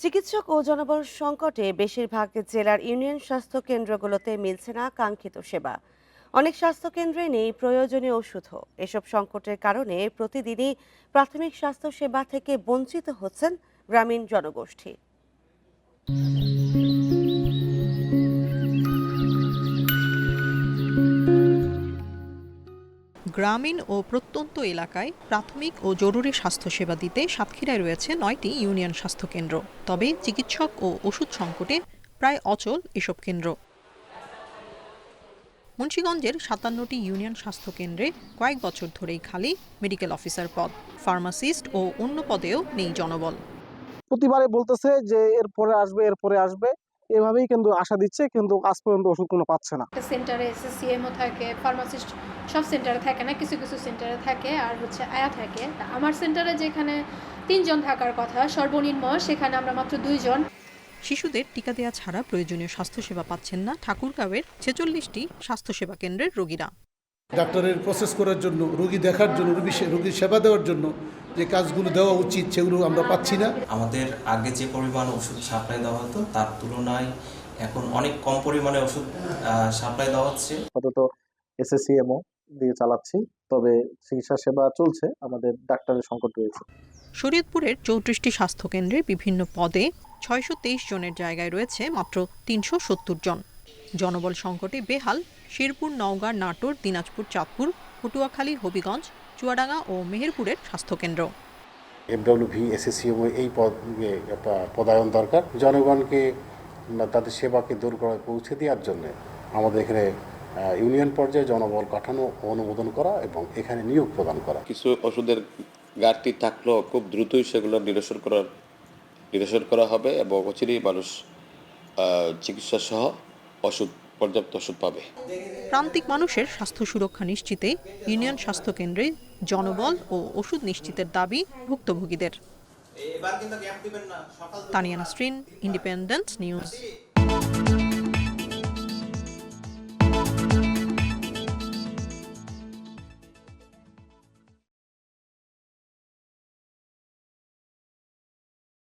চিকিৎসক ও জনবল সংকটে বেশিরভাগ জেলার ইউনিয়ন স্বাস্থ্য কেন্দ্রগুলোতে মিলছে না কাঙ্ক্ষিত সেবা। অনেক স্বাস্থ্য কেন্দ্রে নেই প্রয়োজনীয় ওষুধও। এসব সংকটের কারণে প্রতিদিনই প্রাথমিক স্বাস্থ্য সেবা থেকে বঞ্চিত হচ্ছেন গ্রামীণ জনগোষ্ঠী। গ্রামীণ ও প্রত্যন্ত এলাকায় প্রাথমিক ও জরুরি স্বাস্থ্যসেবা দিতে সাতক্ষীরায় রয়েছে ৯টি ইউনিয়ন স্বাস্থ্যকেন্দ্র। তবে চিকিৎসক ও ওষুধ সংকটে প্রায় অচল এসব কেন্দ্র। মুন্সিগঞ্জের ৫৭টি ইউনিয়ন স্বাস্থ্যকেন্দ্রে কয়েক বছর ধরেই খালি মেডিকেল অফিসার পদ, ফার্মাসিস্ট ও অন্য পদেও নেই জনবল। প্রতিবারে বলতেছে যে এরপরে আসবে এভাবেই কিন্তু আশা দিচ্ছে, কিন্তু আজ পর্যন্ত ওষুধ কোনো পাচ্ছে না। সেন্টারে এসএসসিএমও থাকে, ফার্মাসিস্ট সব সেন্টারে থাকে না, কিছু কিছু সেন্টারে থাকে, আর আয়া থাকে। আমার সেন্টারে যেখানে ৩ জন থাকার কথা সর্বনিম্ন, সেখানে আমরা মাত্র ২ জন। শিশুদের টিকা দেওয়া ছাড়া প্রয়োজনীয় স্বাস্থ্যসেবা পাচ্ছেন না ঠাকুরগাঁওয়ের ৪৬টি স্বাস্থ্যসেবা কেন্দ্রের রোগীরা। ডাক্তারের প্রসেস করার জন্য, রোগী দেখার জন্য, রোগীর সেবা দেওয়ার জন্য যে কাজগুলো দেওয়া উচিত সেগুলো আমরা পাচ্ছি না। আমাদের আগে যে পরিমাণ ওষুধ সাপ্লাই দেওয়া হতো তার তুলনায় এখন অনেক কম পরিমাণে ওষুধ সাপ্লাই দেওয়া হচ্ছে। আপাতত এসএসসিএমও দিয়ে চালাচ্ছি, তবে চিকিৎসা সেবা চলছে, আমাদের ডাক্তারের সংকট রয়েছে। শরীয়তপুরের ৩৪টি স্বাস্থ্যকেন্দ্রে বিভিন্ন পদে ৬২৩ জনের জায়গায় রয়েছে মাত্র ৩৭০ জন। জনবল সংকটে বেহাল শেরপুর, নওগাঁ, নাটোর, দিনাজপুর, চাঁদপুর, পটুয়াখালী, হবিগঞ্জ, চুয়াডাঙ্গা ও মেহেরপুরের স্বাস্থ্যকেন্দ্র। এমডব্লিউভি, এসএসসিএমও এই পদায়ন দরকার। জনগণকে তাদের সেবাকে দূর করে পৌঁছে দেওয়ার জন্য আমাদের এখানে ইউনিয়ন পর্যায়ে জনবল কাঠামো অনুমোদন করা এবং এখানে নিয়োগ প্রদান করা। কিছু ওষুধের ঘাটতি থাকলেও খুব দ্রুতই সেগুলো নিরসন করা হবে এবং অচিরেই মানুষ চিকিৎসা সহ পর্যাপ্ত ওষুধ পাবে। প্রান্তিক মানুষের স্বাস্থ্য সুরক্ষা নিশ্চিতে ইউনিয়ন স্বাস্থ্যকেন্দ্রে জনবল ও ওষুধ নিশ্চিতের দাবি ভুক্তভোগীদের। Tania Nasrin, independent news.